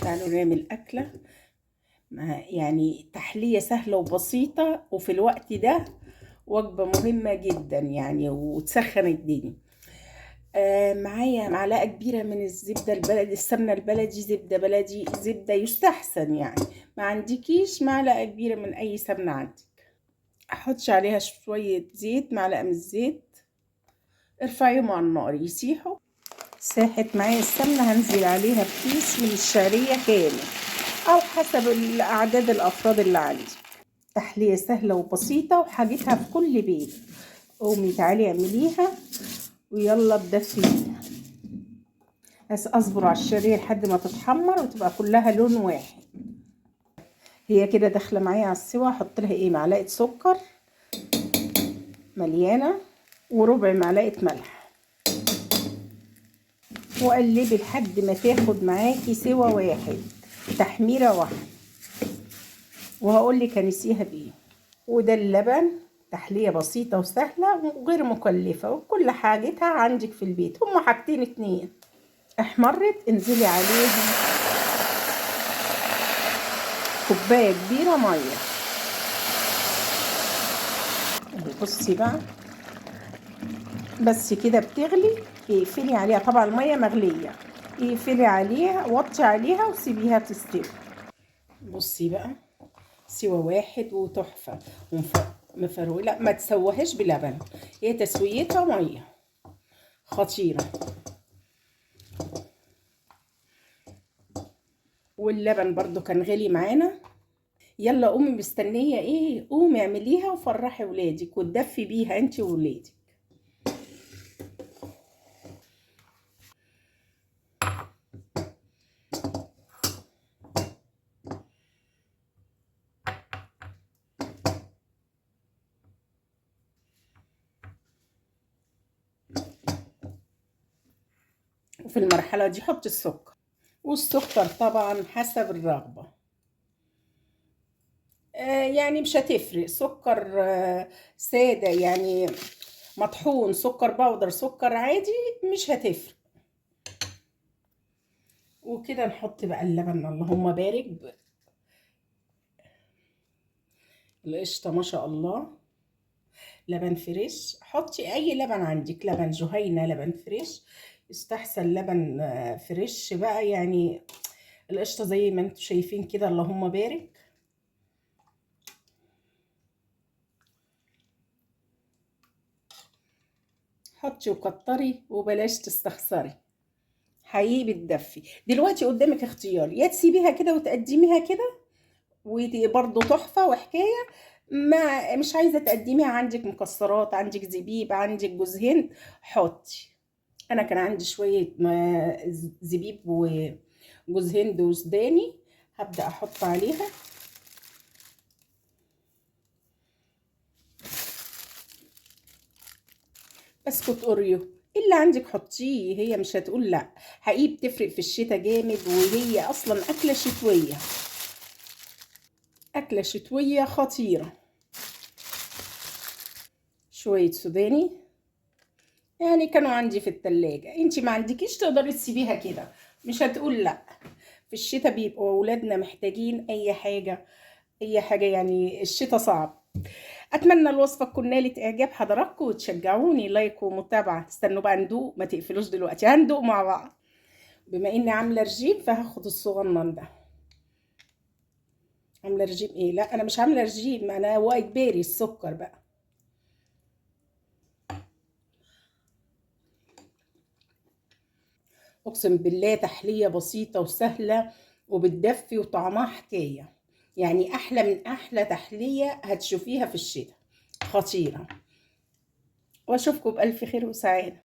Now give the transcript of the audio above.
تعالوا نعمل أكلة يعني تحلية سهلة وبسيطة وفي الوقت ده وجبة مهمة جدا يعني وتسخن الدنيا. معايا معلقة كبيرة من الزبدة البلدي، السمنة البلدي، زبدة بلدي، زبدة يستحسن يعني. ما عندكيش معلقة كبيرة من أي سمنة عندك، أحطش عليها شوية زيت، معلقة من الزيت، ارفعيهم على النار يسيحوا. ساحت معايا السمنة هنزل عليها بكيس من الشعرية كامل أو حسب أعداد الأفراد اللي عندي. تحلية سهلة وبسيطة وحاجتها في كل بيت. قومي تعالي اعمليها ويلا بدفيها. بس اصبر على الشعرية لحد ما تتحمر وتبقى كلها لون واحد. هي كده داخله معايا على السوا. احط لها معلقه سكر مليانه وربع معلقه ملح، وقلبي لحد ما تاخد معاكي سوا واحد، تحميره واحده. وهقول لك هنسيها بايه. وده اللبن، تحليه بسيطه وسهله وغير مكلفه وكل حاجتها عندك في البيت. هما حاجتين اتنين. احمرت انزلي عليها كوبايه كبيره ميه. بصي بقى بس كده بتغلي، اقفلي عليها. طبعا الميه مغليه، اقفلي عليها وطي عليها وسيبيها تستوي. بصي بقى سوا واحد وتحفه مفروله. لا ما تسويهاش بلبن، هي تسويتها ميه خطيره. واللبن برضو كان غالي معانا. يلا قومي، مستنيه ايه؟ قومي اعمليها وفرحي ولادك وتدفي بيها انت وولادك. وفي المرحله دي حطي السكر، والسكر طبعا حسب الرغبه. يعني مش هتفرق، سكر ساده يعني، مطحون، سكر بودر، سكر عادي، مش هتفرق. وكده نحط بقى اللبن. اللهم بارك. القشطه ما شاء الله، لبن فريش. حطي اي لبن عندك، لبن جهينه، لبن فريش يستحسن. لبن فريش بقى يعني. القشطه زي ما انتم شايفين كده، اللهم بارك. حطي وكتري وبلاش تستخسري، حقيقي بتدفي. دلوقتي قدامك اختيار، يا تسيبيها كده وتقدميها كده ودي برضو تحفة وحكاية. ما مش عايزة تقدميها، عندك مكسرات، عندك زبيب، عندك جوز هند، حطي. انا كان عندي شوية زبيب وجوز هند وسوداني، هبدأ احط عليها. بسكوت اوريو اللي عندك حطيه، هي مش هتقول لا. حقيقي بتفرق في الشتاء جامد، وهي اصلا اكلة شتوية، أكلة شتوية خطيرة. شوية سوداني يعني كانوا عندي في التلاجة، انتي ما عندكيش تقدري تسيبيها كده، مش هتقول لا. في الشتاء بيبقوا أولادنا محتاجين أي حاجة، أي حاجة يعني. الشتاء صعب. أتمنى الوصفة تكون نالت إعجاب حضراتكم وتشجعوني لايك ومتابعة. استنوا بقى ندوق، ما تقفلوش دلوقتي، هندوق مع بعض. بما إني عاملة رجيم فهاخد الصغنن ده. عاملة رجيم إيه؟ لا أنا مش عاملة رجيم، أنا هو إجباري السكر بقى. اقسم بالله تحلية بسيطة وسهلة وبتدفي وطعمها حكاية، يعني احلى من احلى تحلية هتشوفيها في الشتاء، خطيرة. واشوفكم بألف خير وسعادة.